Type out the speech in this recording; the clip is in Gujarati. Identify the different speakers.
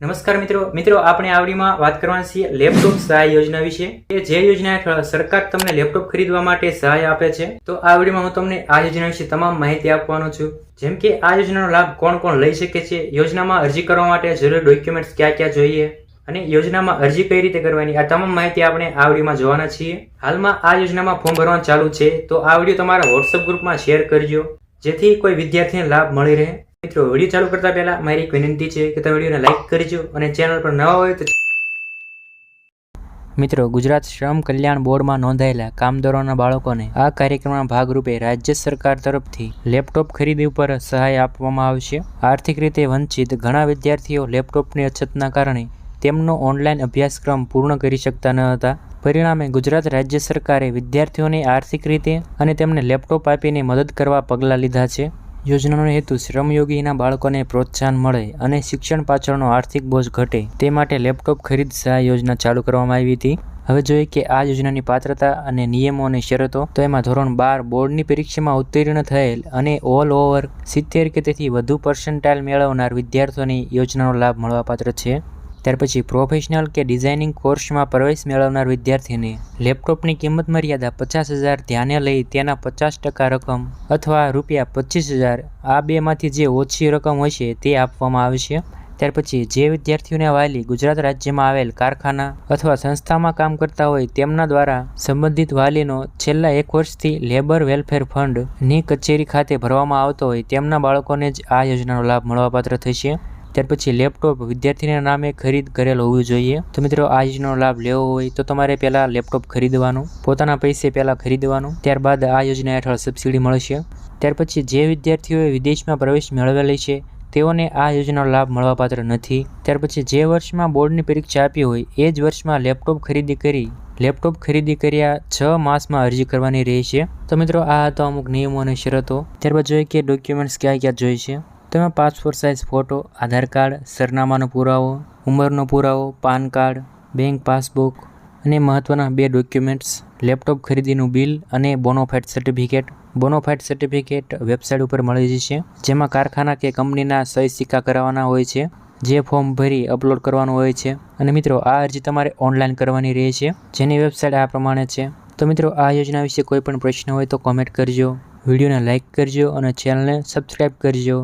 Speaker 1: નમસ્કાર મિત્રો આપણે આવડીમાં વાત કરવાની છે લેપટોપ સહાય યોજના વિશે કે જે યોજના હેઠળ સરકાર તમને લેપટોપ ખરીદવા માટે સહાય આપે છે। તો આ વિડીયોમાં હું તમને આ યોજના વિશે તમામ માહિતી આપવાનો છું। જેમ કે આ યોજનાનો લાભ કોણ કોણ લઈ શકે છે, યોજનામાં અરજી કરવા માટે જરૂરી ડોક્યુમેન્ટ્સ ક્યાં ક્યાં જોઈએ અને યોજનામાં અરજી કઈ રીતે કરવાની, આ તમામ માહિતી આપણે આ વિડીયોમાં જોવાના છીએ। હાલમાં આ યોજનામાં ફોર્મ ભરવાનું ચાલુ છે, તો આ વિડીયો તમારા વોટ્સએપ ગ્રુપમાં શેર કરજો જેથી કોઈ વિદ્યાર્થીને લાભ મળી રહે। મિત્રો વિડીયો ચાલુ કરતા પહેલા મારી એક વિનંતી છે કે તમે વિડીયોને લાઈક કરજો અને ચેનલ પર નવા હોય તો મિત્રો ગુજરાત શ્રમ કલ્યાણ બોર્ડમાં નોંધાયેલા કામદારોના બાળકોને આ કાર્યક્રમના ભાગરૂપે રાજ્ય સરકાર તરફથી લેપટોપ ખરીદી ઉપર સહાય આપવામાં આવશે। આર્થિક રીતે વંચિત ઘણા વિદ્યાર્થીઓ લેપટોપની અછતના કારણે તેમનો ઓનલાઈન અભ્યાસક્રમ પૂર્ણ કરી શકતા ન હતા। પરિણામે ગુજરાત રાજ્ય સરકારે વિદ્યાર્થીઓને આર્થિક રીતે અને તેમને લેપટોપ આપીને મદદ કરવા પગલાં લીધા છે। યોજનાનો હેતુ શ્રમયોગીના બાળકોને પ્રોત્સાહન મળે અને શિક્ષણ પાછળનો આર્થિક બોજ ઘટે તે માટે લેપટોપ ખરીદ સહાય યોજના ચાલુ કરવામાં આવી હતી। હવે જોઈએ કે આ યોજનાની પાત્રતા અને નિયમો અને શરતો। તો એમાં ધોરણ 12 બોર્ડની પરીક્ષામાં ઉત્તીર્ણ થયેલ અને ઓલ ઓવર 70 કે તેથી વધુ પર્સન્ટાઇલ મેળવનાર વિદ્યાર્થીઓને યોજનાનો લાભ મળવાપાત્ર છે। ત્યાર પછી પ્રોફેશનલ કે ડિઝાઇનિંગ કોર્સમાં પ્રવેશ મેળવનાર વિદ્યાર્થીને લેપટોપની કિંમત મર્યાદા 50,000 ધ્યાને લઈ તેના 50% રકમ અથવા ₹25,000 આ બેમાંથી જે ઓછી રકમ હશે તે આપવામાં આવશે। ત્યાર પછી જે વિદ્યાર્થીઓના વાલી ગુજરાત રાજ્યમાં આવેલ કારખાના અથવા સંસ્થામાં કામ કરતા હોય તેમના દ્વારા સંબંધિત વાલીનો છેલ્લા 1 વર્ષથી લેબર વેલફેર ફંડની કચેરી ખાતે ભરવામાં આવતો હોય તેમના બાળકોને જ આ યોજનાનો લાભ મળવાપાત્ર થશે। ત્યાર પછી લેપટોપ વિદ્યાર્થીના નામે ખરીદ કરેલ હોવું જોઈએ। તો મિત્રો આ યોજનાનો લાભ લેવો હોય તો તમારે પહેલાં લેપટોપ ખરીદવાનું, પોતાના પૈસે પહેલાં ખરીદવાનું, ત્યારબાદ આ યોજના હેઠળ સબસિડી મળશે। ત્યાર પછી જે વિદ્યાર્થીઓએ વિદેશમાં પ્રવેશ મેળવેલી છે તેઓને આ યોજનાનો લાભ મળવાપાત્ર નથી। ત્યાર પછી જે વર્ષમાં બોર્ડની પરીક્ષા આપી હોય એ જ વર્ષમાં લેપટોપ ખરીદી કર્યા 6 માસમાં અરજી કરવાની રહેશે। તો મિત્રો આ હતો અમુક નિયમો અને શરતો। ત્યારબાદ જોઈએ કે ડોક્યુમેન્ટ્સ ક્યાં ક્યાં જોઈશે। તેમાં પાસપોર્ટ સાઇઝ ફોટો, આધાર કાર્ડ, સરનામાનો પુરાવો, ઉંમરનો પુરાવો, પાન કાર્ડ, બેંક પાસબુક અને મહત્ત્વના 2 ડોક્યુમેન્ટ્સ, લેપટોપ ખરીદીનું બિલ અને bona fide certificate. Bona fide certificate website ઉપર મળી જશે, જેમાં કારખાના કે કંપનીના સહી સિક્કા કરાવવાના હોય છે, જે ફોર્મ ભરી અપલોડ કરવાનું હોય છે। અને મિત્રો આ અરજી તમારે ઓનલાઈન કરવાની રહેશે, જેની વેબસાઇટ આ પ્રમાણે છે। તો મિત્રો આ યોજના વિશે કોઈ પણ પ્રશ્ન હોય તો કોમેન્ટ કરજો, વિડીયોને લાઇક કરજો અને ચેનલને સબસ્ક્રાઈબ કરજો।